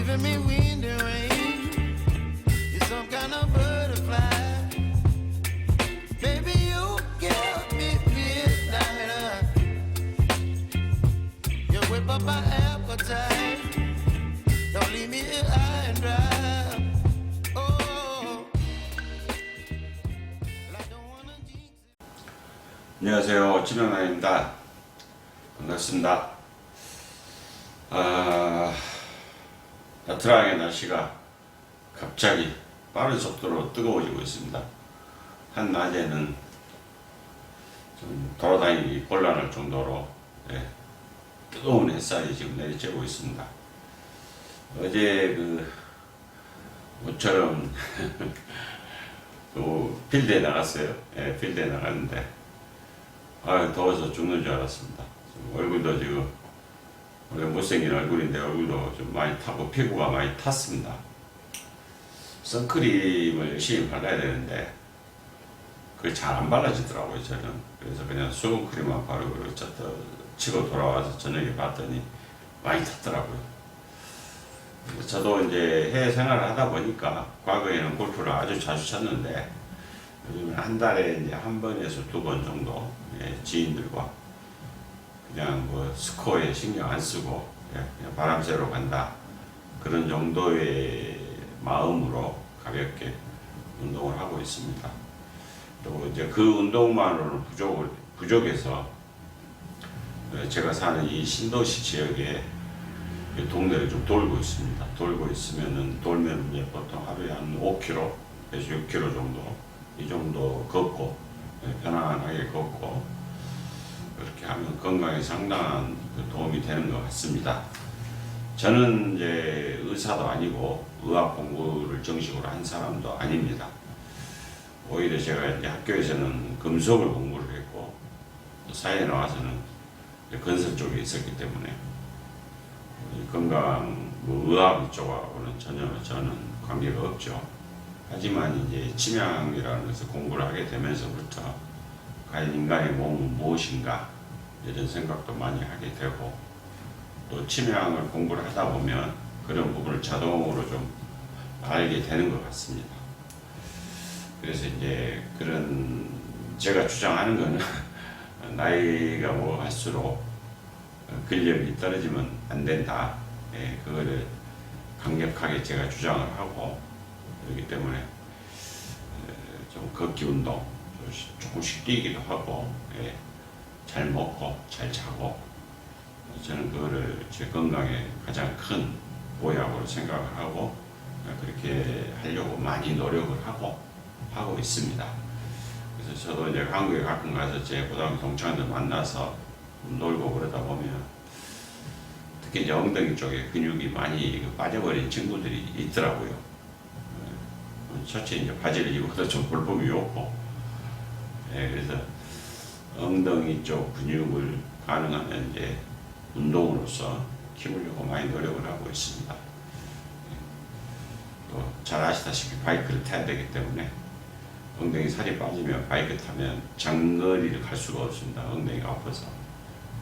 giving me wind and rain. You're some kind of butterfly. Baby, you give me midnight. You whip up my appetite. Don't leave me here high and dry. Oh, well, I don't wanna jinx it. 안녕하세요. 진영아입니다. 반갑습니다. 나트랑의 날씨가 갑자기 빠른 속도로 뜨거워지고 있습니다. 한낮에는 좀 돌아다니기 곤란할 정도로 뜨거운 햇살이 지금 내리쬐고 있습니다. 어제 모처럼 필드에 나갔어요. 필드에 나갔는데 더워서 죽는 줄 알았습니다. 얼굴도 지금 원래 못생긴 얼굴인데 얼굴도 좀 많이 타고 피부가 많이 탔습니다. 선크림을 열심히 발라야 되는데 그게 잘 안 발라지더라고요. 저는 그래서 그냥 수분크림만 바르고 치고 돌아와서 저녁에 봤더니 많이 탔더라고요. 저도 이제 해외 생활을 하다 보니까 과거에는 골프를 아주 자주 쳤는데 요즘은 한 달에 이제 한 번에서 두 번 정도 지인들과 그냥 뭐 스코어에 신경 안 쓰고 그냥 바람 쐬러 간다 그런 정도의 마음으로 가볍게 운동을 하고 있습니다. 그리고 이제 그 운동만으로는 부족해서 제가 사는 이 신도시 지역에 동네를 좀 돌고 있습니다. 돌고 있으면은 돌면 이제 보통 하루에 한 5km에서 6km 정도 이 정도 걷고 편안하게 걷고 그렇게 하면 건강에 상당한 도움이 되는 것 같습니다. 저는 이제 의사도 아니고 의학 공부를 정식으로 한 사람도 아닙니다. 오히려 제가 이제 학교에서는 금속을 공부를 했고 사회에 나와서는 건설 쪽에 있었기 때문에 건강 의학 쪽하고는 전혀 저는 관계가 없죠. 하지만 이제 침향이라는 것을 공부를 하게 되면서부터 과연 인간의 몸은 무엇인가 이런 생각도 많이 하게 되고 또 침향을 공부를 하다 보면 그런 부분을 자동으로 좀 알게 되는 것 같습니다. 그래서 이제 그런 제가 주장하는 거는 나이가 뭐 할수록 근력이 떨어지면 안 된다. 그거를 강력하게 제가 주장을 하고 그렇기 때문에 좀 걷기 운동 조금씩 뛰기도 하고 잘 먹고 잘 자고 저는 그거를 제 건강에 가장 큰 보약으로 생각을 하고 그렇게 하려고 많이 노력을 하고 있습니다. 그래서 저도 이제 한국에 가끔 가서 제 고등학교 동창들 만나서 놀고 그러다 보면 특히 이제 엉덩이 쪽에 근육이 많이 빠져버린 친구들이 있더라고요. 첫째 이제 바지를 입어도 좀 볼품이 없고 그래서 엉덩이 쪽 근육을 가능하면 이제 운동으로서 키우려고 많이 노력을 하고 있습니다. 또 잘 아시다시피 바이크를 타야 되기 때문에 엉덩이 살이 빠지면 바이크 타면 장거리를 갈 수가 없습니다. 엉덩이가 아파서.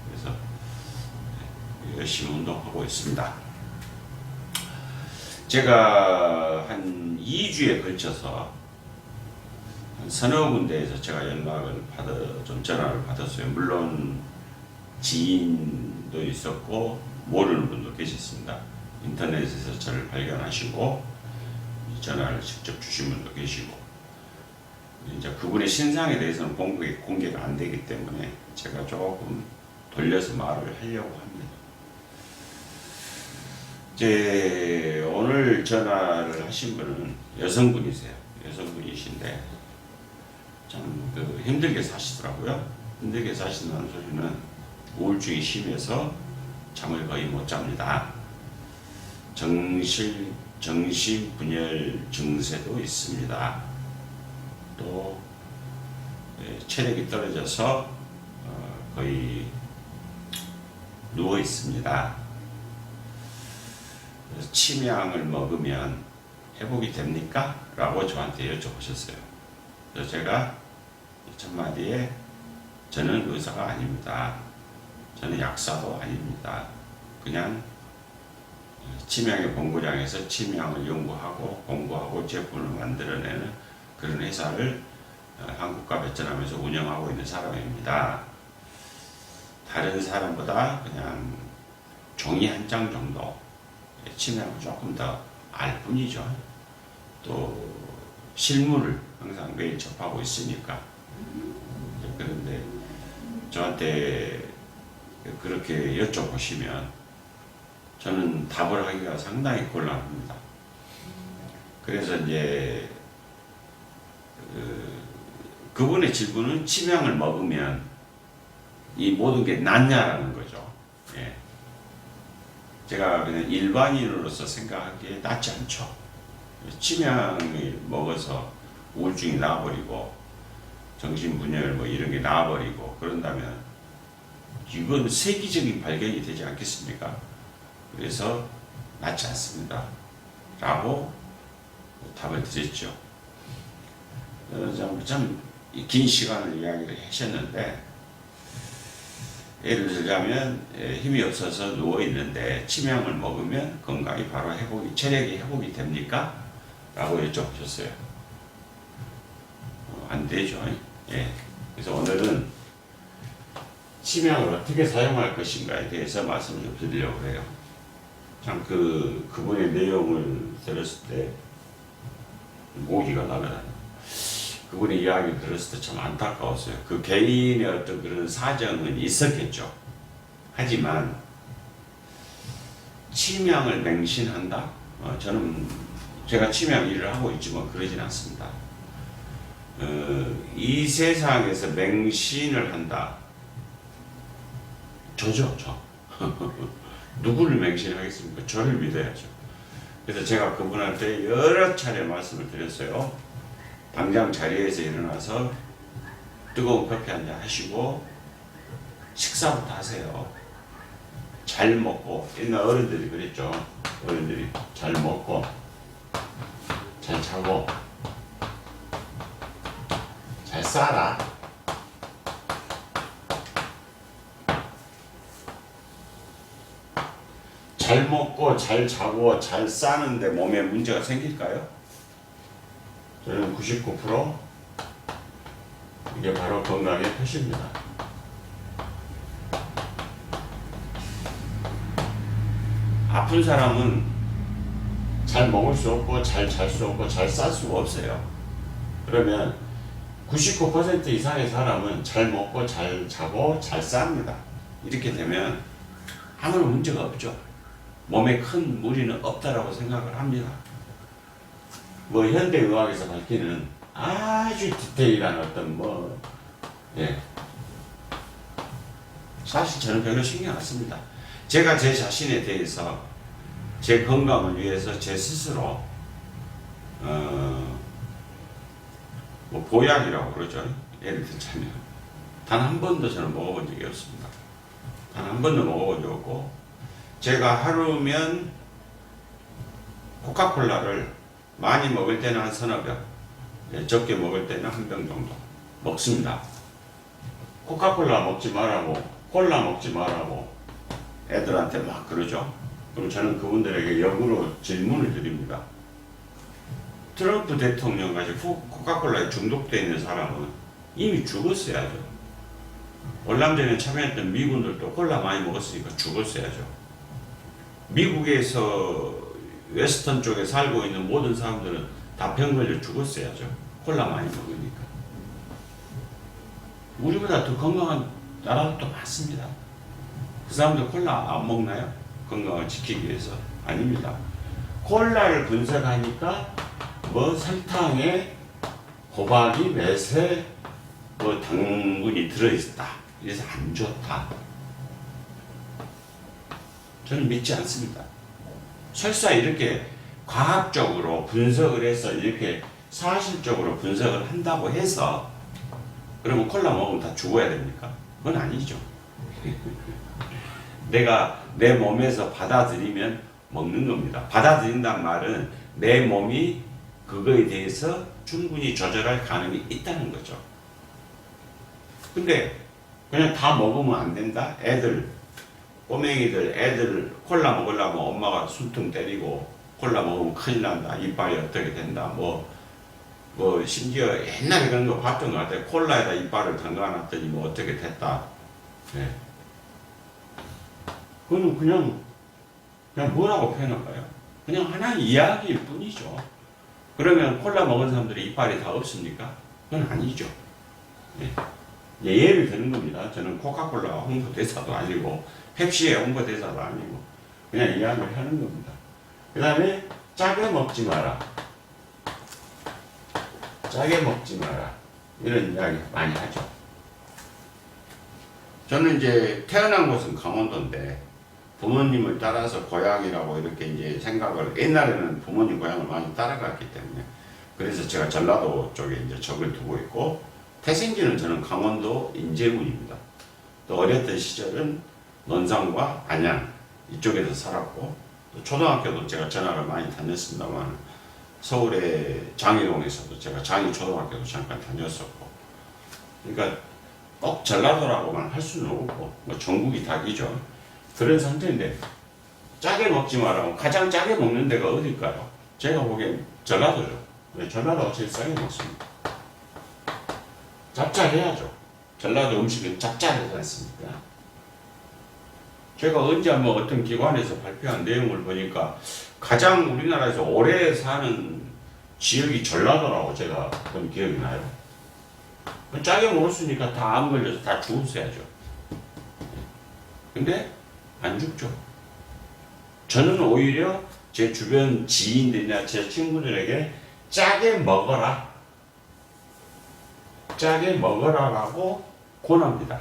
그래서 열심히 운동하고 있습니다. 제가 한 2주에 걸쳐서 한 서너 군데에서 제가 좀 전화를 받았어요. 물론 지인도 있었고 모르는 분도 계셨습니다. 인터넷에서 저를 발견하시고 전화를 직접 주신 분도 계시고 이제 그분의 신상에 대해서는 공개가 안 되기 때문에 제가 조금 돌려서 말을 하려고 합니다. 이제 오늘 전화를 하신 분은 여성분이세요. 여성분이신데 참 힘들게 사시더라고요. 힘들게 사신다는 소리는 우울증이 심해서 잠을 거의 못 잡니다. 정신분열 증세도 있습니다. 또 체력이 떨어져서 거의 누워 있습니다. 그래서 침향을 먹으면 회복이 됩니까? 라고 저한테 여쭤보셨어요. 그래서 제가 첫마디에 저는 의사가 아닙니다. 저는 약사도 아닙니다. 그냥 침향의 본고장에서 침향을 연구하고 공부하고 제품을 만들어내는 그런 회사를 한국과 베트남에서 운영하고 있는 사람입니다. 다른 사람보다 그냥 종이 한 장 정도 침향을 조금 더 알 뿐이죠. 또 실물을 항상 매일 접하고 있으니까. 그런데 저한테 그렇게 여쭤보시면 저는 답을 하기가 상당히 곤란합니다. 그래서 이제 그분의 질문은 침향을 먹으면 이 모든 게 낫냐라는 거죠. 예. 제가 그냥 일반인으로서 생각하기에 낫지 않죠. 침향을 먹어서 우울증이 나아버리고 정신분열 뭐 이런 게 나아버리고 그런다면 이건 세계적인 발견이 되지 않겠습니까? 그래서 낫지 않습니다. 라고 답을 드렸죠. 참 긴 시간을 이야기를 하셨는데 예를 들자면 힘이 없어서 누워있는데 침향을 먹으면 건강이 바로 회복이, 체력이 회복이 됩니까? 라고 여쭤보셨어요. 안 되죠. 예. 그래서 오늘은 침향을 어떻게 사용할 것인가에 대해서 말씀을 좀 드리려고 해요. 참 그분의 내용을 들었을 때 모기가 나거든요. 그분의 이야기를 들었을 때 참 안타까웠어요. 그 개인의 어떤 그런 사정은 있었겠죠. 하지만 침향을 맹신한다? 저는 제가 침향 일을 하고 있지만 그러진 않습니다. 이 세상에서 맹신을 한다. 저죠, 저. 누구를 맹신하겠습니까? 저를 믿어야죠. 그래서 제가 그분한테 여러 차례 말씀을 드렸어요. 당장 자리에서 일어나서 뜨거운 커피 한잔 하시고 식사부터 하세요. 잘 먹고, 옛날 어른들이 그랬죠. 어른들이 잘 먹고 잘 자고 잘 싸라. 잘 먹고 잘 자고 잘 싸는데 몸에 문제가 생길까요? 저는 99% 이게 바로 건강의 표시입니다. 아픈 사람은 잘 먹을 수 없고 잘 잘 수 없고 잘 쌀 수가 없어요. 그러면 99% 이상의 사람은 잘 먹고 잘 자고 잘 쌉니다. 이렇게 되면 아무런 문제가 없죠. 몸에 큰 무리는 없다라고 생각을 합니다. 뭐 현대의학에서 밝히는 아주 디테일한 어떤 사실 저는 별로 신경 안 씁니다. 제가 제 자신에 대해서 제 건강을 위해서 제 스스로 뭐 보약이라고 그러죠. 예를 들자면 단 한 번도 저는 먹어본 적이 없습니다. 단 한 번도 먹어본 적 없고 제가 하루면 코카콜라를 많이 먹을 때는 한 서너 병, 적게 먹을 때는 한 병 정도 먹습니다. 코카콜라 먹지 말라고, 콜라 먹지 말라고 애들한테 막 그러죠. 그럼 저는 그분들에게 역으로 질문을 드립니다. 트럼프 대통령까지 코카콜라에 중독되어 있는 사람은 이미 죽었어야죠. 월남전에 참여했던 미군들도 콜라 많이 먹었으니까 죽었어야죠. 미국에서 웨스턴 쪽에 살고 있는 모든 사람들은 다 병 걸려 죽었어야죠. 콜라 많이 먹으니까. 우리보다 더 건강한 나라도 많습니다. 그 사람들 콜라 안 먹나요? 건강을 지키기 위해서? 아닙니다. 콜라를 분석하니까 뭐 설탕에 호박이 몇에 뭐 당분이 들어있다. 그래서 안 좋다. 저는 믿지 않습니다. 설사 이렇게 과학적으로 분석을 해서 이렇게 사실적으로 분석을 한다고 해서 그러면 콜라 먹으면 다 죽어야 됩니까? 그건 아니죠. 내가 내 몸에서 받아들이면 먹는 겁니다. 받아들인다는 말은 내 몸이 그거에 대해서 충분히 조절할 가능이 있다는 거죠. 근데 그냥 다 먹으면 안 된다? 애들 꼬맹이들 애들 콜라 먹으려면 엄마가 숨통 때리고 콜라 먹으면 큰일 난다. 이빨이 어떻게 된다. 뭐 심지어 옛날에 그런 거 봤던 것 같아요. 콜라에다 이빨을 담가놨더니 뭐 어떻게 됐다. 네. 그거는 그냥 뭐라고 표현할까요? 그냥 하나의 이야기일 뿐이죠. 그러면 콜라 먹은 사람들이 이빨이 다 없습니까? 그건 아니죠. 네. 예를 드는 겁니다. 저는 코카콜라 홍보대사도 아니고 펩시의 홍보대사도 아니고 그냥 이야기를 하는 겁니다. 그 다음에 짜게 먹지 마라. 짜게 먹지 마라. 이런 이야기 많이 하죠. 저는 이제 태어난 곳은 강원도인데 부모님을 따라서 고향이라고 이렇게 이제 생각을 옛날에는 부모님 고향을 많이 따라갔기 때문에 그래서 제가 전라도 쪽에 이제 적을 두고 있고 태생지는 저는 강원도 인제군입니다. 또 어렸던 시절은 논산과 안양 이쪽에서 살았고 또 초등학교도 제가 전학을 많이 다녔습니다만 서울의 장희동에서도 제가 장희초등학교도 잠깐 다녔었고 그러니까 꼭 전라도라고만 할 수는 없고 뭐 전국이 닭이죠. 그런 상태인데 짜게 먹지 말라고 가장 짜게 먹는 데가 어딜까요? 제가 보기엔 전라도죠. 전라도가 제일 싸게 먹습니다. 짭짤해야죠. 전라도 음식은 짭짤하지 않습니까? 제가 언제 한번 어떤 기관에서 발표한 내용을 보니까 가장 우리나라에서 오래 사는 지역이 전라도라고 제가 본 기억이 나요. 짜게 먹었으니까 다 안 걸려서 다 죽었어야죠. 근데 안 죽죠. 저는 오히려 제 주변 지인들이나 제 친구들에게 짜게 먹어라. 짜게 먹어라라고 권합니다.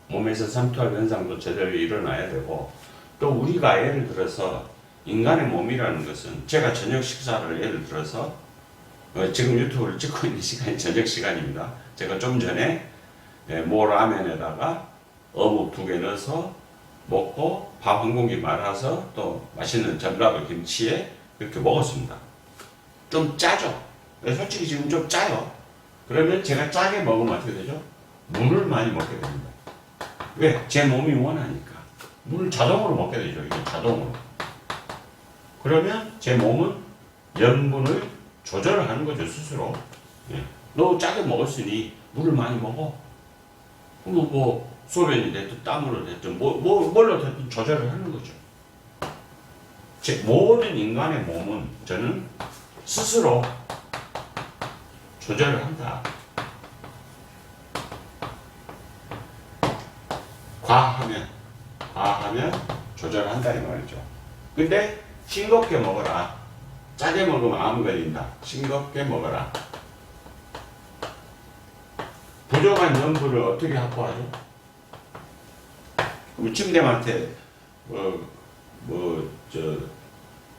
몸에서 삼투압 현상도 제대로 일어나야 되고 또 우리가 예를 들어서 인간의 몸이라는 것은 제가 저녁 식사를 예를 들어서 지금 유튜브를 찍고 있는 시간이 저녁 시간입니다. 제가 좀 전에 모라면에다가 어묵 2개 넣어서 먹고 밥 한 공기 말아서 또 맛있는 전라도 김치에 이렇게 먹었습니다. 좀 짜죠? 솔직히 지금 좀 짜요. 그러면 제가 짜게 먹으면 어떻게 되죠? 물을 많이 먹게 됩니다. 왜? 제 몸이 원하니까. 물을 자동으로 먹게 되죠. 이게 자동으로. 그러면 제 몸은 염분을 조절을 하는 거죠, 스스로. 예. 너 짜게 먹었으니 물을 많이 먹어. 그럼 뭐 소변이 됐든 땀으로 됐든 뭘로 됐든 조절을 하는 거죠. 제 모든 인간의 몸은 저는 스스로 조절을 한다. 과하면 조절을 한다 이 말이죠. 근데 싱겁게 먹어라. 짜게 먹으면 암 걸린다. 싱겁게 먹어라. 부족한 염분을 어떻게 확보하죠? 침대한테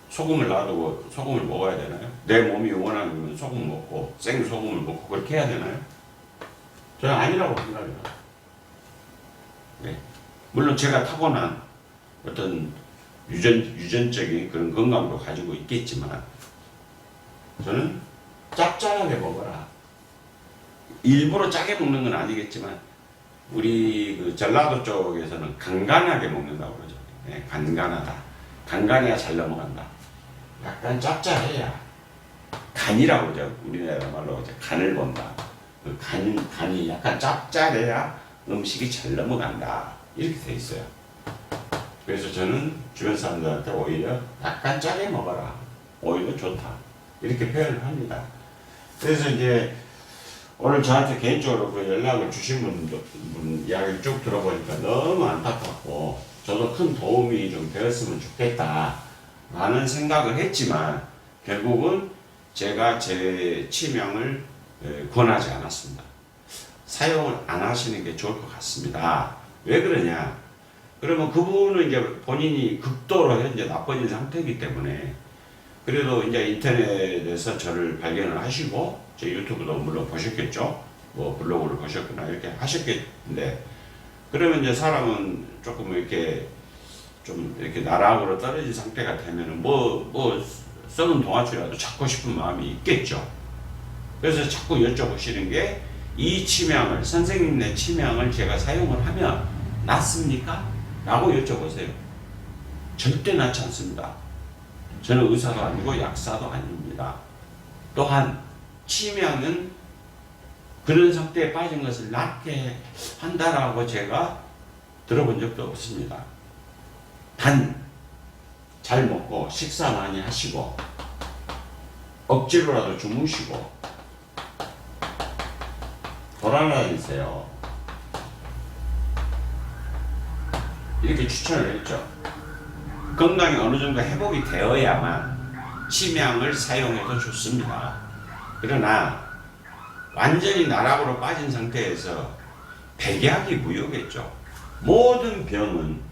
소금을 놔두고 소금을 먹어야 되나요? 내 몸이 원하면 소금 먹고 생소금을 먹고 그렇게 해야 되나요? 저는 아니라고 생각합니다. 네. 물론 제가 타고난 어떤 유전적인 그런 건강도 가지고 있겠지만 저는 짭짤하게 먹어라. 일부러 짜게 먹는 건 아니겠지만 우리 그 전라도 쪽에서는 간간하게 먹는다고 그러죠. 네, 간간하다. 간간해야 잘 넘어간다. 약간 짭짤해야 간이라고 그러죠. 우리나라 말로 간을 본다. 그 간이 약간 짭짤해야 음식이 잘 넘어간다. 이렇게 돼 있어요. 그래서 저는 주변 사람들한테 오히려 약간 짜게 먹어라. 오히려 좋다. 이렇게 표현을 합니다. 그래서 이제 오늘 저한테 개인적으로 그 연락을 주신 분 이야기를 쭉 들어보니까 너무 안타깝고 저도 큰 도움이 좀 되었으면 좋겠다 라는 생각을 했지만 결국은 제가 제 치명을 권하지 않았습니다. 사용을 안 하시는 게 좋을 것 같습니다. 왜 그러냐? 그러면 그분은 이제 본인이 극도로 현재 나빠진 상태이기 때문에 그래도 이제 인터넷에서 저를 발견을 하시고 제 유튜브도 물론 보셨겠죠. 뭐 블로그를 보셨거나 이렇게 하셨겠는데 그러면 이제 사람은 조금 이렇게 좀 이렇게 나락으로 떨어진 상태가 되면은 뭐 썩은 동아줄이라도 찾고 싶은 마음이 있겠죠. 그래서 자꾸 여쭤보시는 게 이 치명을 선생님의 치명을 제가 사용을 하면 낫습니까? 라고 여쭤보세요. 절대 낫지 않습니다. 저는 의사도 아니고 약사도 아닙니다. 또한 치매는 그런 상태에 빠진 것을 낫게 한다라고 제가 들어본 적도 없습니다. 단 잘 먹고 식사 많이 하시고 억지로라도 주무시고 돌아다니세요. 이렇게 추천을 했죠. 건강이 어느 정도 회복이 되어야만 치매약을 사용해도 좋습니다. 그러나 완전히 나락으로 빠진 상태에서 백약이 무효겠죠. 모든 병은,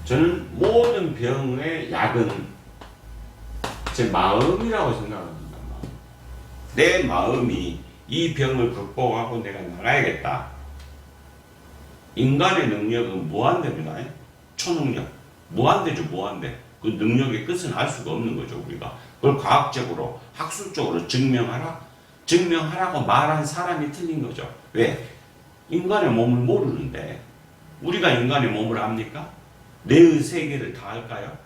저는 모든 병의 약은 제 마음이라고 생각합니다. 내 마음이 이 병을 극복하고 내가 나가야겠다. 인간의 능력은 무한대입니다. 초능력. 무한대죠, 무한대. 그 능력의 끝은 알 수가 없는 거죠, 우리가. 그걸 과학적으로, 학술적으로 증명하라고 말한 사람이 틀린 거죠. 왜? 인간의 몸을 모르는데, 우리가 인간의 몸을 압니까? 뇌의 세계를 다 알까요?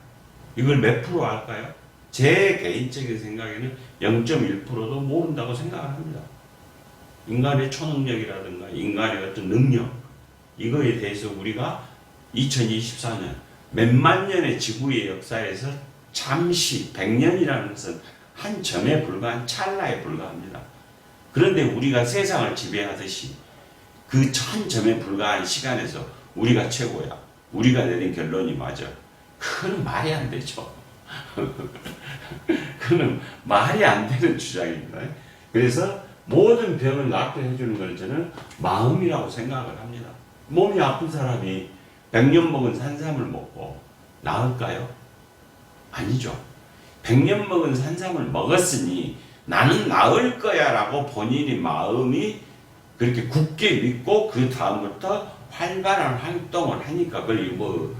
이걸 몇 프로 알까요? 제 개인적인 생각에는 0.1%도 모른다고 생각을 합니다. 인간의 초능력이라든가 인간의 어떤 능력, 이거에 대해서 우리가 2024년 몇만 년의 지구의 역사에서 잠시 100년이라는 것은 한 점에 불과한 찰나에 불과합니다. 그런데 우리가 세상을 지배하듯이 그 한 점에 불과한 시간에서 우리가 최고야. 우리가 내린 결론이 맞아. 그건 말이 안 되죠. 그건 말이 안 되는 주장입니다. 그래서 모든 병을 낫게 해주는 것은 저는 마음이라고 생각을 합니다. 몸이 아픈 사람이 100년 먹은 산삼을 먹고 나을까요? 아니죠. 100년 먹은 산삼을 먹었으니 나는 나을 거야 라고 본인이 마음이 그렇게 굳게 믿고 그 다음부터 활발한 활동을 하니까 그걸 뭐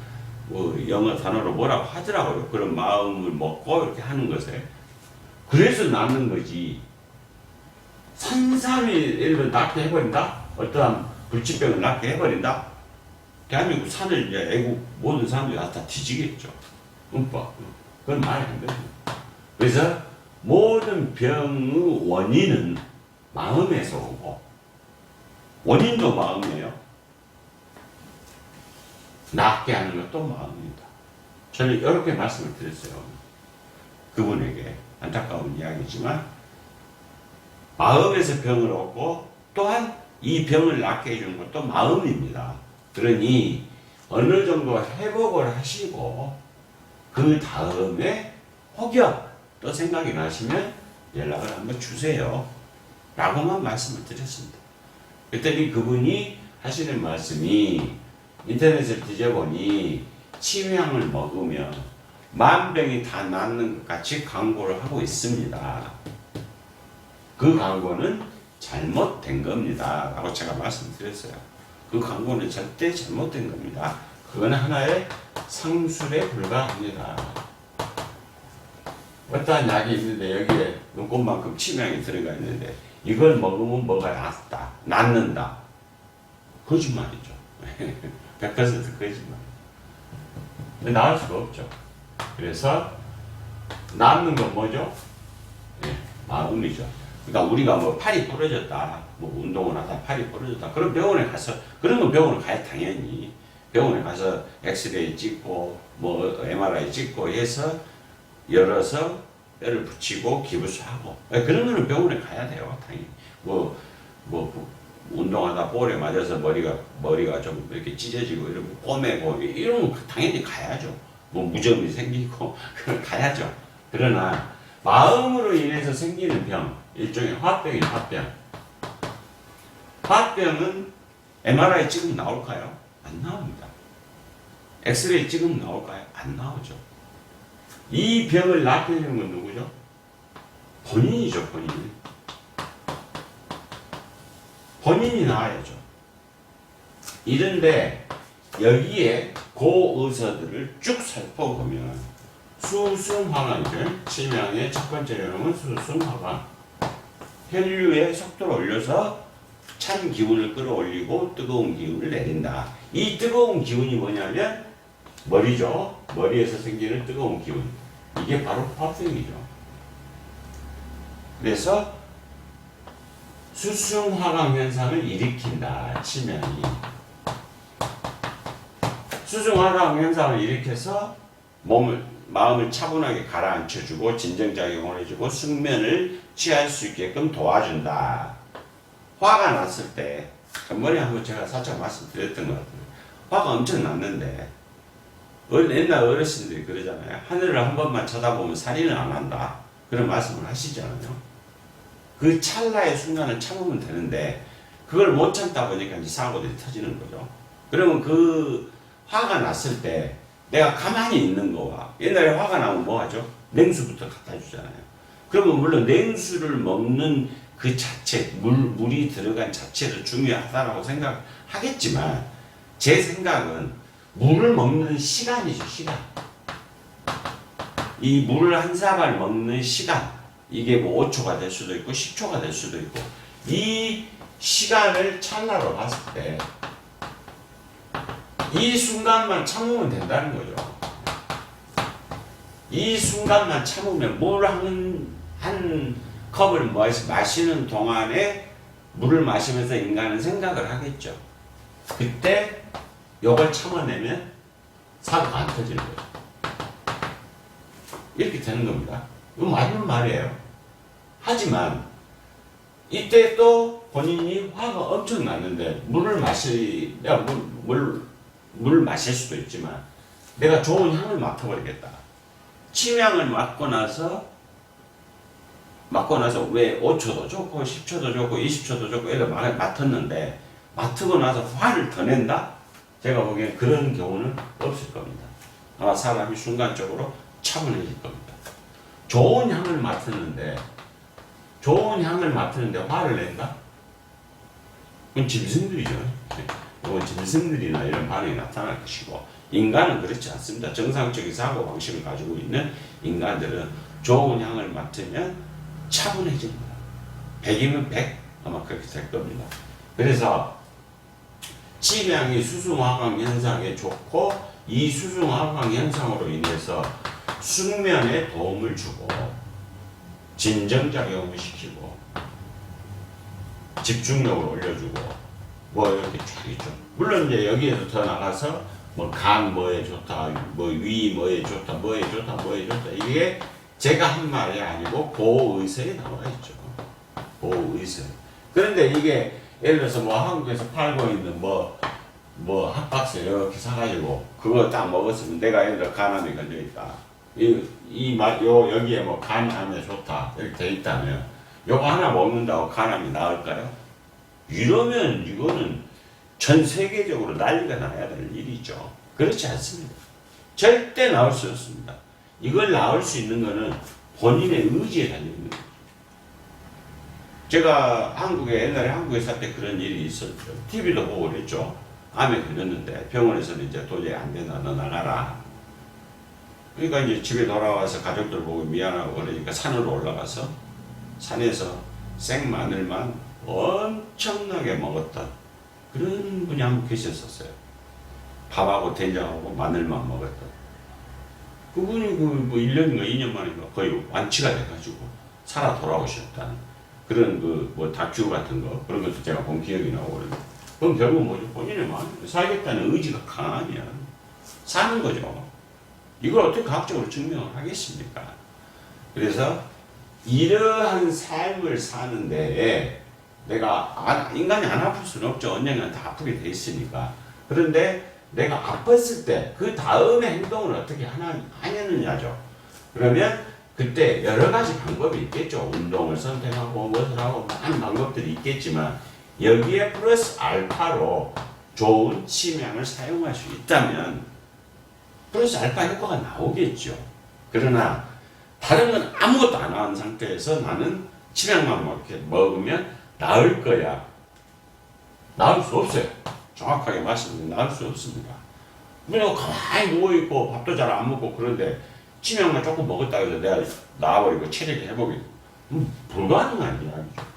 영어 단어로 뭐라고 하더라고요. 그런 마음을 먹고 이렇게 하는 것에. 그래서 낫는 거지. 산삼이 예를 들어 낫게 해버린다? 어떠한 불치병을 낫게 해버린다? 대한민국 산을 이제 애국 모든 사람들이 다 뒤지겠죠. 그건 말이 안 됩니다. 그래서 모든 병의 원인은 마음에서 오고, 원인도 마음이에요. 낫게 하는 것도 마음입니다. 저는 이렇게 말씀을 드렸어요. 그분에게 안타까운 이야기지만 마음에서 병을 얻고 또한 이 병을 낫게 해주는 것도 마음입니다. 그러니 어느 정도 회복을 하시고 그 다음에 혹여 또 생각이 나시면 연락을 한번 주세요. 라고만 말씀을 드렸습니다. 그랬더니 그분이 하시는 말씀이 인터넷을 뒤져보니 치매약을 먹으면 만병이 다 낫는 것 같이 광고를 하고 있습니다. 그 광고는 잘못된 겁니다. 라고 제가 말씀드렸어요. 그 광고는 절대 잘못된 겁니다. 그건 하나의 상술에 불과합니다. 어떠한 약이 있는데 여기에 눈곱만큼 치매약이 들어가 있는데 이걸 먹으면 뭐가 낫는다. 거짓말이죠. 100% 거짓말. 나을 수가 없죠. 그래서 낫는 건 뭐죠? 네, 마음이죠. 그러니까 우리가 뭐 팔이 부러졌다, 뭐 운동을 하다 팔이 부러졌다, 그럼 병원에 가서, 그런 건 병원에 가야 당연히 병원에 가서 엑스레이 찍고 뭐 MRI 찍고 해서 열어서 뼈를 붙이고 기부스하고, 그런 거는 병원에 가야 돼요. 당연히 뭐 운동하다 볼에 맞아서 머리가 좀 이렇게 찢어지고 이러고 꼬매고 이런 거 당연히 가야죠. 뭐 무좀이 생기고 가야죠. 그러나 마음으로 인해서 생기는 병, 일종의 화병이 화병. 화병은 MRI 찍으면 나올까요? 안 나옵니다. 엑스레이 찍으면 나올까요? 안 나오죠. 이 병을 낫게 해주는 건 누구죠? 본인이죠, 본인. 본인이 나아야죠. 이런데 여기에 고의사들을 쭉 살펴보면 수승화가 치매의 첫 번째 요령은 수승화가 혈류의 속도를 올려서 찬 기운을 끌어올리고 뜨거운 기운을 내린다. 이 뜨거운 기운이 뭐냐면 머리죠. 머리에서 생기는 뜨거운 기운. 이게 바로 화병이죠. 그래서 수승화강 현상을 일으킨다. 치명이. 수승화강 현상을 일으켜서 마음을 차분하게 가라앉혀주고 진정작용을 해주고 숙면을 취할 수 있게끔 도와준다. 화가 났을 때 전번에 한번 제가 살짝 말씀드렸던 것 같아요. 화가 엄청 났는데 옛날 어르신들이 그러잖아요. 하늘을 한 번만 쳐다보면 살인을 안 한다. 그런 말씀을 하시잖아요. 그 찰나의 순간을 참으면 되는데 그걸 못 참다 보니까 이제 사고들이 터지는 거죠. 그러면 그 화가 났을 때 내가 가만히 있는 거와 옛날에 화가 나면 뭐 하죠? 냉수부터 갖다 주잖아요. 그러면 물론 냉수를 먹는 그 자체, 물이 들어간 자체도 중요하다라고 생각하겠지만 제 생각은 물을 먹는 시간이죠, 시간. 이 물을 한 사발 먹는 시간, 이게 뭐 5초가 될 수도 있고 10초가 될 수도 있고 이 시간을 찰나로 봤을 때 이 순간만 참으면 된다는 거죠. 이 순간만 참으면 물 한 컵을 마시는 동안에 물을 마시면서 인간은 생각을 하겠죠. 그때 이걸 참아내면 사고가 안 터지는 거죠. 이렇게 되는 겁니다. 이거 맞는 말이에요. 하지만 이때 또 본인이 화가 엄청 났는데 물을 마실 수도 있지만 내가 좋은 향을 맡아버리겠다. 침향을 맡고 나서 왜 5초도 좋고 10초도 좋고 20초도 좋고 이렇게 맡았는데 맡고 나서 화를 더 낸다? 제가 보기엔 그런 경우는 없을 겁니다. 아마 사람이 순간적으로 차분해질 겁니다. 좋은 향을 맡았는데 화를 낸다? 그건 짐승들이죠. 이건 짐승들이나 이런 반응이 나타날 것이고 인간은 그렇지 않습니다. 정상적인 사고방식을 가지고 있는 인간들은 좋은 향을 맡으면 차분해집니다. 100이면 100 아마 그렇게 될 겁니다. 그래서 치명이 수승화강 현상에 좋고 이 수승화강 현상으로 인해서 숙면에 도움을 주고 진정작용을 시키고 집중력을 올려주고 뭐 이렇게 쭉 있죠. 물론 이제 여기에서 더 나가서 뭐 간 뭐에 좋다, 뭐 위 뭐에 좋다, 뭐에 좋다 이게 제가 한 말이 아니고 보의서에 나와 있죠. 보의서. 그런데 이게 예를 들어서 뭐 한국에서 팔고 있는 뭐 핫박스 이렇게 사가지고 그거 딱 먹었으면 내가 예를 들어 간암이 걸려 있다. 여기에 뭐 간암에 좋다 이렇게 돼 있다면 요거 하나 먹는다고 간암이 나을까요? 이러면 이거는 전 세계적으로 난리가 나야 될 일이죠. 그렇지 않습니다. 절대 나올 수 없습니다. 이걸 나올 수 있는 거는 본인의 의지에 달려있는 거죠. 제가 옛날에 한국에 살 때 그런 일이 있었죠. TV도 보고 그랬죠. 암에 걸렸는데 병원에서는 이제 도저히 안 된다. 너 나가라. 그러니까 이제 집에 돌아와서 가족들 보고 미안하고 그러니까 산으로 올라가서 산에서 생마늘만 엄청나게 먹었던 그런 분이 한 분 계셨었어요. 밥하고 된장하고 마늘만 먹었던. 그분이 뭐 1년인가 2년 만인가 거의 완치가 돼가지고 살아 돌아오셨다는 그런 뭐 다큐 같은 거 그런 것도 제가 본 기억이 나고 그러는데 그럼 결국 뭐죠? 본인의 마음 살겠다는 의지가 강하면 사는 거죠. 이걸 어떻게 과학적으로 증명을 하겠습니까? 그래서 이러한 삶을 사는데 내가 인간이 안 아플 수는 없죠. 언젠가는 다 아프게 돼 있으니까. 그런데 내가 아팠을 때 그 다음에 행동을 어떻게 하느냐죠. 그러면 그때 여러 가지 방법이 있겠죠. 운동을 선택하고 무엇을 하고 많은 방법들이 있겠지만 여기에 플러스 알파로 좋은 치명을 사용할 수 있다면 플러스 알파 효과가 나오겠죠. 그러나 다른 건 아무것도 안 한 상태에서 나는 치명만 이렇게 먹으면 나을 거야. 나을 수 없어요. 정확하게 말씀드리면 나을 수 없습니다. 그냥 가만히 누워있고 밥도 잘 안 먹고 그런데 치명만 조금 먹었다 해서 내가 나와버리고 체력이 회복이 불가능한 이야기죠.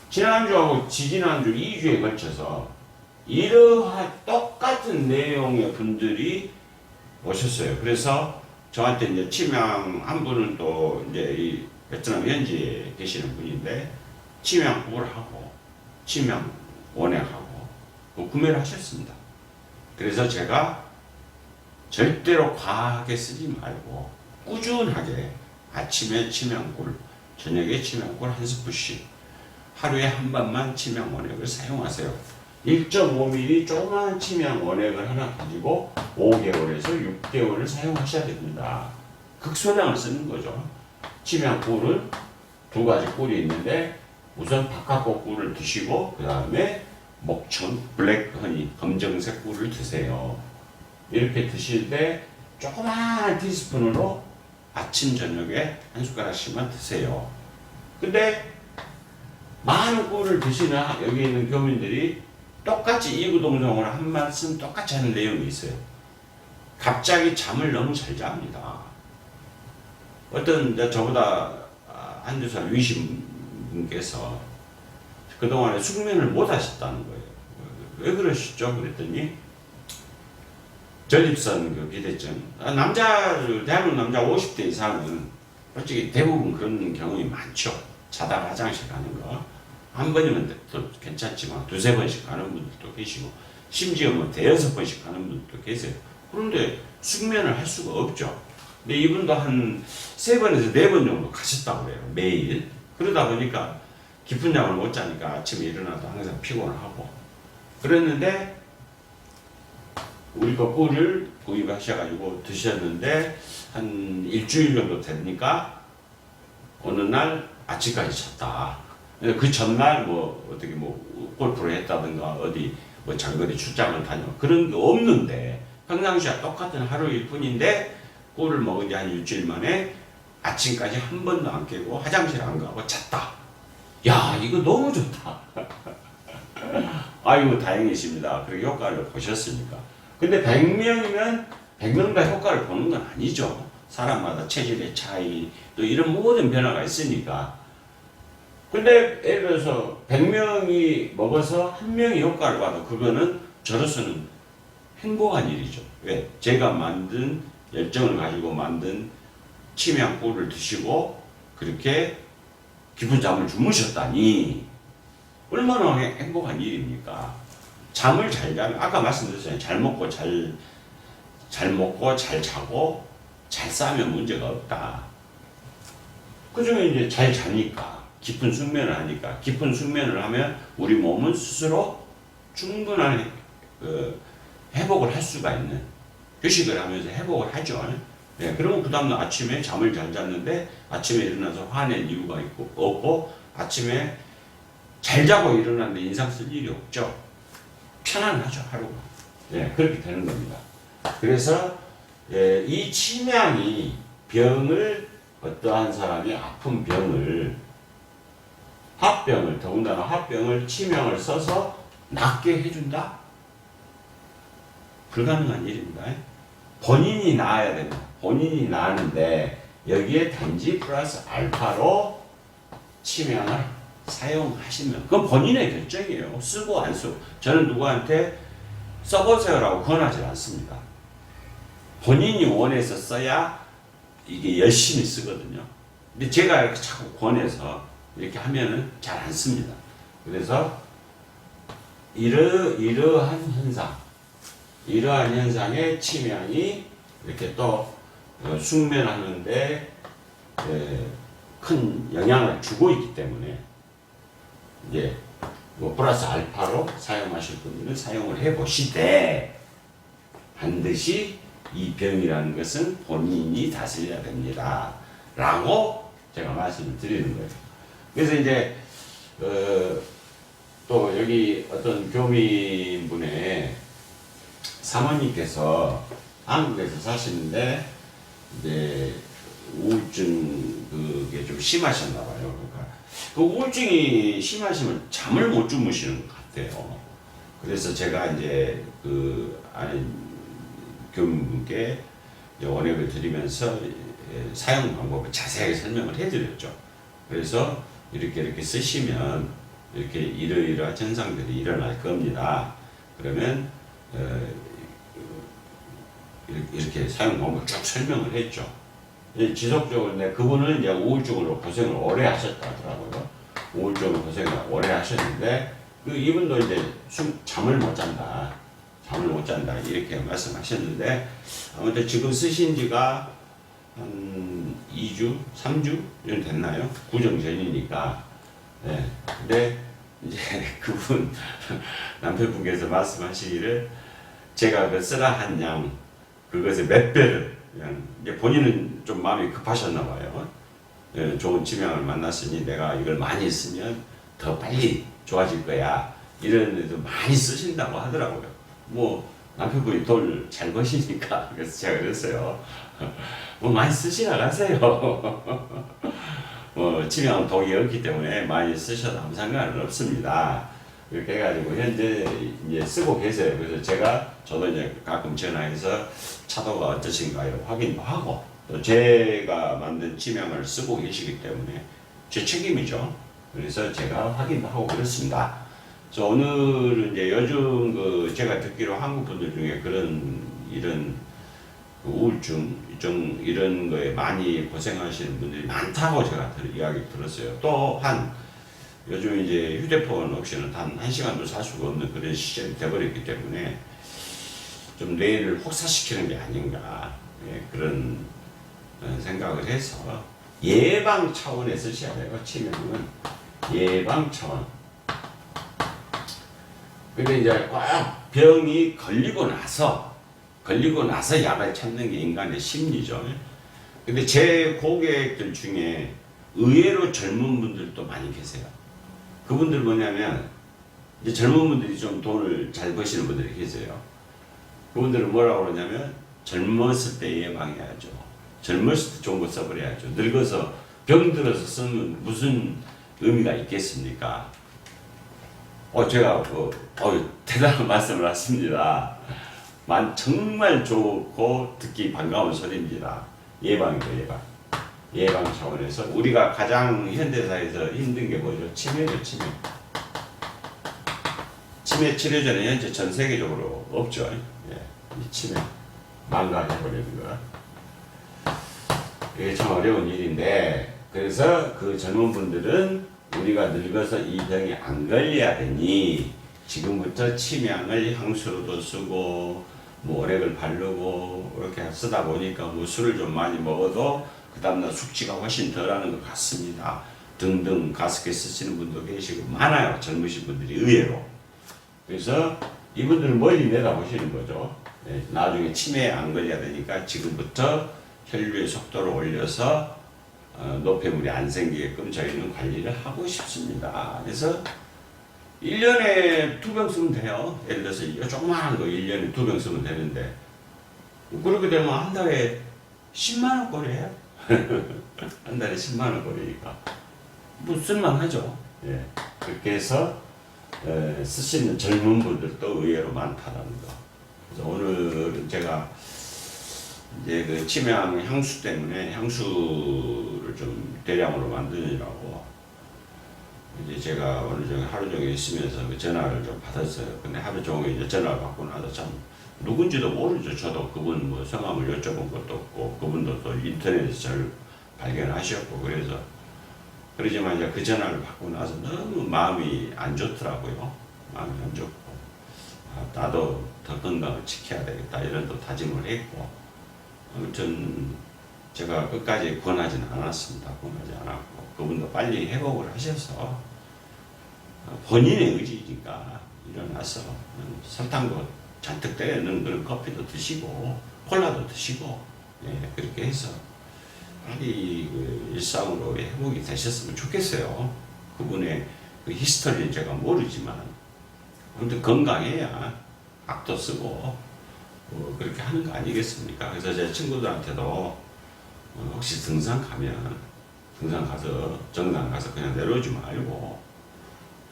지난주하고 지지난주 2주에 걸쳐서 이러한 똑같은 내용의 분들이 오셨어요. 그래서 저한테 이제 치명 한 분은 또 이제 이 베트남 현지에 계시는 분인데 치명국을 하고 치명 원액하고 구매를 하셨습니다. 그래서 제가 절대로 과하게 쓰지 말고 꾸준하게 아침에 치명꿀, 저녁에 치명꿀 한 스푼씩 하루에 한 번만 치명 원액을 사용하세요. 1.5ml 조그마한 치명 원액을 하나 가지고 5개월에서 6개월을 사용하셔야 됩니다. 극소량을 쓰는 거죠. 치명 꿀은 두 가지 꿀이 있는데 우선 바카코 꿀을 드시고 그 다음에 목청 블랙 허니 검정색 꿀을 드세요. 이렇게 드실 때 조그마한 티스푼으로 아침 저녁에 한 숟가락씩만 드세요. 근데 많은 꿀을 드시는 여기 있는 교민들이 똑같이 이구동성으로 한 말씀 똑같이 하는 내용이 있어요. 갑자기 잠을 너무 잘 잡니다. 어떤 저보다 한두 살 위신 분께서 그동안에 숙면을 못 하셨다는 거예요. 왜 그러시죠? 그랬더니 전립선 그 비대증. 대한민국 남자 50대 이상은 솔직히 대부분 그런 경험이 많죠. 자다가 화장실 가는 거. 한 번이면 또 괜찮지만 두세 번씩 가는 분들도 계시고 심지어 뭐 대여섯 번씩 가는 분들도 계세요. 그런데 숙면을 할 수가 없죠. 근데 이분도 한 세 번에서 네 번 정도 가셨다고 그래요. 매일. 그러다 보니까 깊은 잠을 못 자니까 아침에 일어나도 항상 피곤하고 그랬는데 우리 거 꿀을 구입하셔가지고 드셨는데 한 일주일 정도 되니까 어느 날 아침까지 잤다. 그 전날 뭐 어떻게 뭐 골프를 했다든가 어디 뭐 장거리 출장을 다녀 그런 게 없는데 평상시와 똑같은 하루일 뿐인데 꿀을 먹은 지 한 일주일 만에 아침까지 한 번도 안 깨고 화장실 안 가고 잤다. 야 이거 너무 좋다. 아이고 다행이십니다. 그렇게 효과를 보셨으니까. 근데 100명이면 100명 다 효과를 보는 건 아니죠. 사람마다 체질의 차이 또 이런 모든 변화가 있으니까. 근데 예를 들어서 100명이 먹어서 한 명이 효과를 봐도 그거는 저로서는 행복한 일이죠. 왜? 제가 만든 열정을 가지고 만든 치명꿀을 드시고 그렇게 깊은 잠을 주무셨다니 얼마나 행복한 일입니까? 잠을 잘 자면 아까 말씀드렸잖아요. 잘 먹고 잘 자고 잘 싸면 문제가 없다. 그중에 이제 잘 자니까 깊은 숙면을 하니까 깊은 숙면을 하면 우리 몸은 스스로 충분한 회복을 할 수가 있는 휴식을 하면서 회복을 하죠. 네, 그러면 그 다음날 아침에 잠을 잘 잤는데 아침에 일어나서 화낼 이유가 없고 아침에 잘 자고 일어났는데 인상 쓸 일이 없죠. 편안하죠, 하루가. 네, 그렇게 되는 겁니다. 그래서 이 치명이 병을 어떠한 사람이 아픈 병을 합병을 더군다나 합병을 치명을 써서 낫게 해준다? 불가능한 일입니다. 본인이 나아야 됩니다. 본인이 나았는데 여기에 단지 플러스 알파로 치명을 사용하시면 그건 본인의 결정이에요. 쓰고 안 쓰고 저는 누구한테 써보세요라고 권하지 않습니다. 본인이 원해서 써야 이게 열심히 쓰거든요. 근데 제가 이렇게 자꾸 권해서 이렇게 하면은 잘 안 씁니다. 그래서 이러한 현상의 치명이 이렇게 또 숙면하는데 큰 영향을 주고 있기 때문에 이제 뭐 플러스 알파로 사용하실 분들은 사용을 해보시되 반드시 이 병이라는 것은 본인이 다스려야 됩니다. 라고 제가 말씀을 드리는 거예요. 그래서 이제 또 여기 어떤 교민분의 사모님께서 한국에서 사시는데 이제 우울증 그게 좀 심하셨나 봐요. 그러니까 그 우울증이 심하시면 잠을 못 주무시는 것 같아요. 그래서 제가 이제 그 아는 교민분께 원액을 드리면서 사용 방법을 자세하게 설명을 해드렸죠. 그래서 이렇게 쓰시면 이렇게 이러이러한 현상들이 일어날 겁니다. 그러면 이렇게 사용 방법을 쭉 설명을 했죠. 지속적으로 그분은 이제 우울증으로 고생을 오래 하셨다더라고요. 우울증으로 고생을 오래 하셨는데 이분도 이제 잠을 못 잔다. 잠을 못 잔다 이렇게 말씀하셨는데 아무튼 지금 쓰신 지가 한 2주, 3주 정도 됐나요? 구정 전이니까. 네. 근데 이제 그분 남편분께서 말씀하시기를 제가 그 쓰라 한 양 그것의 몇 배를 그냥 이제 본인은 좀 마음이 급하셨나 봐요. 예, 좋은 치명을 만났으니 내가 이걸 많이 쓰면 더 빨리 좋아질 거야. 이런 데도 많이 쓰신다고 하더라고요. 뭐 남편분이 돈을 잘 버시니까 그래서 제가 그랬어요. 뭐 많이 쓰시나 가세요. 뭐 치명은 독이 없기 때문에 많이 쓰셔도 아무 상관은 없습니다. 이렇게 해가지고 현재 이제 쓰고 계세요. 그래서 저도 이제 가끔 전화해서 차도가 어떠신가요? 확인도 하고 또 제가 만든 치명을 쓰고 계시기 때문에 제 책임이죠. 그래서 제가 확인도 하고 그렇습니다. 그래서 오늘은 이제 요즘 제가 듣기로 한국 분들 중에 이런 우울증 이런 거에 많이 고생하시는 분들이 많다고 제가 이야기 들었어요. 또한 요즘 이제 휴대폰 없이는 단 1시간도 살 수가 없는 그런 시절이 돼버렸기 때문에 좀 뇌를 혹사시키는 게 아닌가 그런 생각을 해서 예방 차원에 쓰셔야 돼요. 치명은 예방 차원. 근데 이제 꼭 병이 걸리고 나서 약을 찾는 게 인간의 심리죠. 근데 제 고객들 중에 의외로 젊은 분들도 많이 계세요. 그분들 뭐냐면 이제 젊은 분들이 좀 돈을 잘 버시는 분들이 계세요. 그분들은 뭐라고 그러냐면 젊었을 때 예방해야죠. 젊었을 때 좋은 거 써버려야죠. 늙어서 병 들어서 쓰면 무슨 의미가 있겠습니까? 제가 대단한 말씀을 하십니다. 정말 좋고 듣기 반가운 소리입니다. 예방이죠, 예방. 예방 차원에서 우리가 가장 현대사에서 힘든 게 뭐죠? 치매죠, 치매. 치매 치료제는 현재 전 세계적으로 없죠. 이 치매 망가져버리는 거. 이게 참 어려운 일인데 그래서 그 젊은 분들은 우리가 늙어서 이 병이 안 걸려야 되니 지금부터 치명을 향수로도 쓰고 뭐 오렉을 바르고 이렇게 쓰다 보니까 뭐 술을 좀 많이 먹어도 그 다음날 숙취가 훨씬 덜하는 것 같습니다. 등등 가습기 쓰시는 분도 계시고 많아요. 젊으신 분들이 의외로. 그래서 이분들은 멀리 내다보시는 거죠. 나중에 치매에 안 걸려야 되니까 지금부터 혈류의 속도를 올려서 노폐물이 안 생기게끔 저희는 관리를 하고 싶습니다. 그래서 1년에 2병 쓰면 돼요. 예를 들어서 조그마한 거 1년에 2병 쓰면 되는데 그렇게 되면 한 달에 10만원 꼴이에요. 한 달에 10만원 꼴이니까 뭐 쓸만하죠. 그렇게 해서 쓰시는 젊은 분들도 의외로 많다는 거. 그래서 오늘은 제가 이제 그 치명 향수 때문에 향수를 좀 대량으로 만드느라고 이제 제가 오늘 종일 하루 종일 있으면서 그 전화를 좀 받았어요. 근데 하루 종일 이제 전화를 받고 나서 참 누군지도 모르죠. 저도 그분 뭐 성함을 여쭤본 것도 없고 그분도 또 인터넷에서 저를 발견하셨고 그러지만 이제 그 전화를 받고 나서 너무 마음이 안 좋더라고요. 마음이 안 좋고 나도 더 건강을 지켜야 되겠다 이런 또 다짐을 했고 아무튼 제가 끝까지 권하지는 않았습니다. 권하지 않았고 그분도 빨리 회복을 하셔서 본인의 의지니까 일어나서 설탕도 잔뜩 때리는 그런 커피도 드시고 콜라도 드시고 그렇게 해서 빨리 그 일상으로 회복이 되셨으면 좋겠어요. 그분의 그 히스토리는 제가 모르지만 아무튼 건강해야 악도 쓰고 그렇게 하는 거 아니겠습니까? 그래서 제 친구들한테도 혹시 등산 가서 정상 가서 그냥 내려오지 말고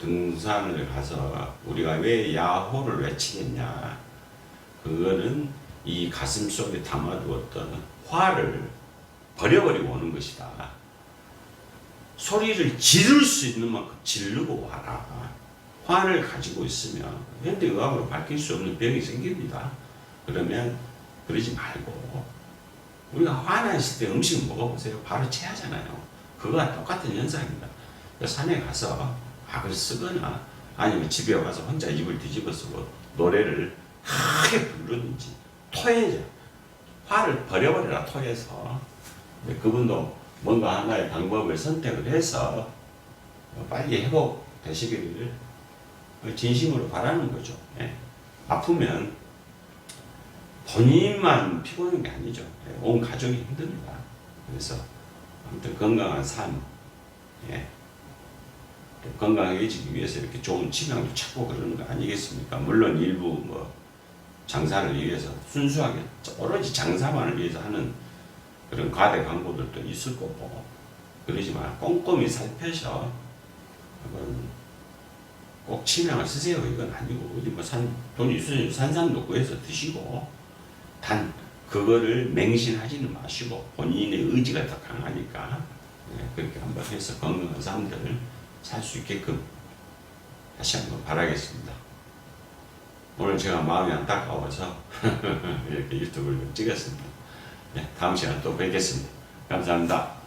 등산을 가서 우리가 왜 야호를 외치겠냐? 그거는 이 가슴 속에 담아두었던 화를 버려버리고 오는 것이다. 소리를 지를 수 있는 만큼 지르고 와라. 환을 가지고 있으면 현대의학으로 밝힐 수 없는 병이 생깁니다. 그러면 그러지 말고 우리가 화났을 때 음식 먹어보세요. 바로 체하잖아요. 그거와 똑같은 현상입니다. 산에 가서 악을 쓰거나 아니면 집에 와서 혼자 입을 뒤집어 쓰고 노래를 크게 부르든지 토해져. 화를 버려버려라 토해서. 그분도 뭔가 하나의 방법을 선택을 해서 빨리 회복되시기를 진심으로 바라는 거죠. 예. 아프면 본인만 피곤한 게 아니죠. 예. 온 가족이 힘듭니다. 그래서 아무튼 건강한 삶, 예. 또 건강해지기 위해서 이렇게 좋은 치명도 찾고 그러는 거 아니겠습니까? 물론 일부 뭐 장사를 위해서 순수하게 오로지 장사만을 위해서 하는 그런 과대 광고들도 있을 거고, 그러지만 꼼꼼히 살펴서 꼭 치명을 쓰세요 이건 아니고, 어디 뭐 돈이 있으면 산삼도 구해서 드시고, 단 그거를 맹신하지는 마시고 본인의 의지가 더 강하니까 그렇게 한번 해서 건강한 삶들을 살 수 있게끔 다시 한번 바라겠습니다. 오늘 제가 마음이 안타까워서 이렇게 유튜브를 찍었습니다. 다음 시간에 또 뵙겠습니다. 감사합니다.